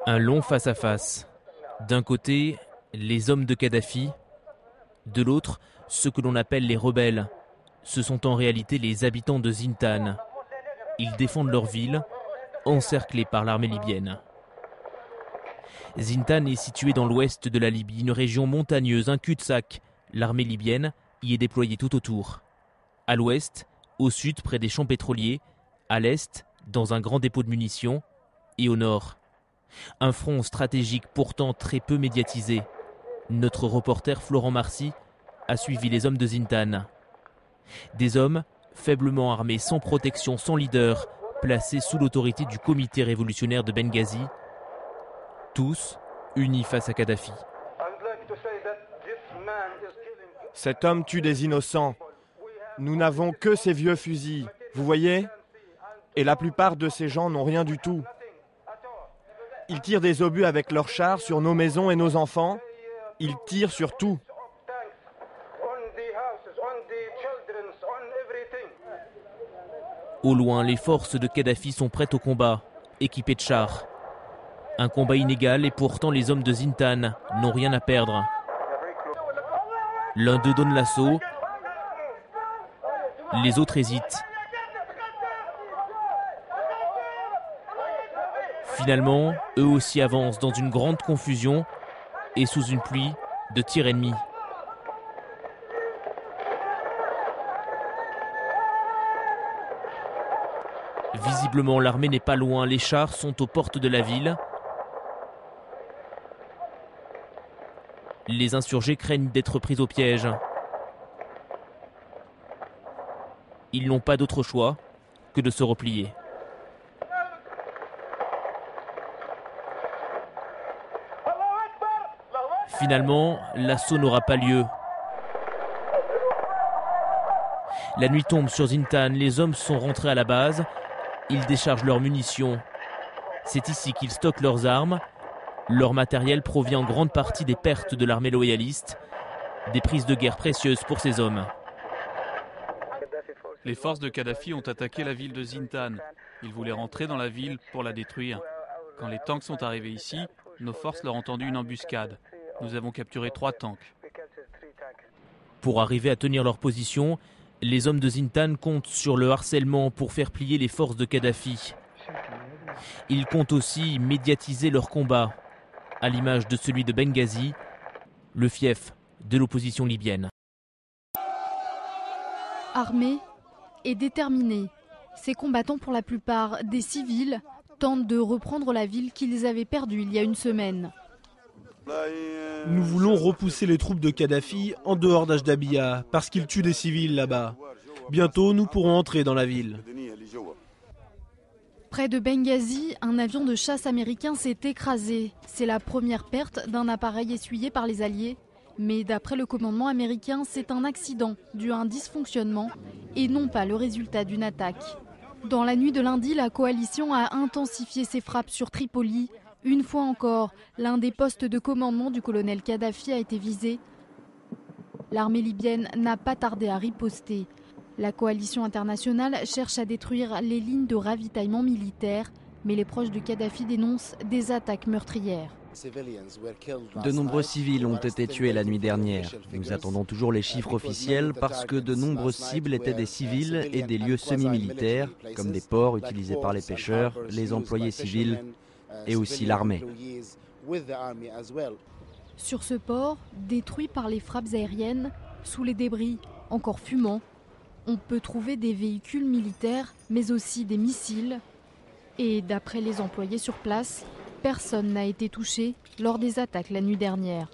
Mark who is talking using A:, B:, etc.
A: Un long face-à-face. D'un côté, les hommes de Kadhafi. De l'autre, ceux que l'on appelle les rebelles. Ce sont en réalité les habitants de Zintan. Ils défendent leur ville, encerclés par l'armée libyenne. Zintan est situé dans l'ouest de la Libye, une région montagneuse, un cul-de-sac. L'armée libyenne y est déployée tout autour. À l'ouest, au sud, près des champs pétroliers, à l'est, dans un grand dépôt de munitions, et au nord. Un front stratégique pourtant très peu médiatisé. Notre reporter Florent Marcy a suivi les hommes de Zintan. Des hommes faiblement armés, sans protection, sans leader, placés sous l'autorité du comité révolutionnaire de Benghazi, tous unis face à Kadhafi.
B: Cet homme tue des innocents. Nous n'avons que ces vieux fusils, vous voyez? Et la plupart de ces gens n'ont rien du tout. Ils tirent des obus avec leurs chars sur nos maisons et nos enfants. Ils tirent sur tout.
A: Au loin, les forces de Kadhafi sont prêtes au combat, équipées de chars. Un combat inégal et pourtant les hommes de Zintan n'ont rien à perdre. L'un d'eux donne l'assaut, les autres hésitent. Finalement, eux aussi avancent dans une grande confusion et sous une pluie de tirs ennemis. Visiblement, l'armée n'est pas loin, les chars sont aux portes de la ville. Les insurgés craignent d'être pris au piège. Ils n'ont pas d'autre choix que de se replier. Finalement, l'assaut n'aura pas lieu. La nuit tombe sur Zintan, les hommes sont rentrés à la base. Ils déchargent leurs munitions. C'est ici qu'ils stockent leurs armes. Leur matériel provient en grande partie des pertes de l'armée loyaliste, des prises de guerre précieuses pour ces hommes.
C: Les forces de Kadhafi ont attaqué la ville de Zintan. Ils voulaient rentrer dans la ville pour la détruire. Quand les tanks sont arrivés ici, nos forces leur ont tendu une embuscade. Nous avons capturé 3 tanks.
A: Pour arriver à tenir leur position, les hommes de Zintan comptent sur le harcèlement pour faire plier les forces de Kadhafi. Ils comptent aussi médiatiser leur combat, à l'image de celui de Benghazi, le fief de l'opposition libyenne.
D: Armés et déterminés, ces combattants, pour la plupart des civils, tentent de reprendre la ville qu'ils avaient perdue il y a une semaine.
E: Nous voulons repousser les troupes de Kadhafi en dehors d'Ajdabiya parce qu'ils tuent des civils là-bas. Bientôt, nous pourrons entrer dans la ville.
D: Près de Benghazi, un avion de chasse américain s'est écrasé. C'est la première perte d'un appareil essuyé par les Alliés. Mais d'après le commandement américain, c'est un accident dû à un dysfonctionnement et non pas le résultat d'une attaque. Dans la nuit de lundi, la coalition a intensifié ses frappes sur Tripoli. Une fois encore, l'un des postes de commandement du colonel Kadhafi a été visé. L'armée libyenne n'a pas tardé à riposter. La coalition internationale cherche à détruire les lignes de ravitaillement militaire, mais les proches de Kadhafi dénoncent des attaques meurtrières.
F: De nombreux civils ont été tués la nuit dernière. Nous attendons toujours les chiffres officiels parce que de nombreuses cibles étaient des civils et des lieux semi-militaires, comme des ports utilisés par les pêcheurs, les employés civils et aussi l'armée.
D: Sur ce port, détruit par les frappes aériennes, sous les débris encore fumants, on peut trouver des véhicules militaires, mais aussi des missiles. Et d'après les employés sur place, personne n'a été touché lors des attaques la nuit dernière.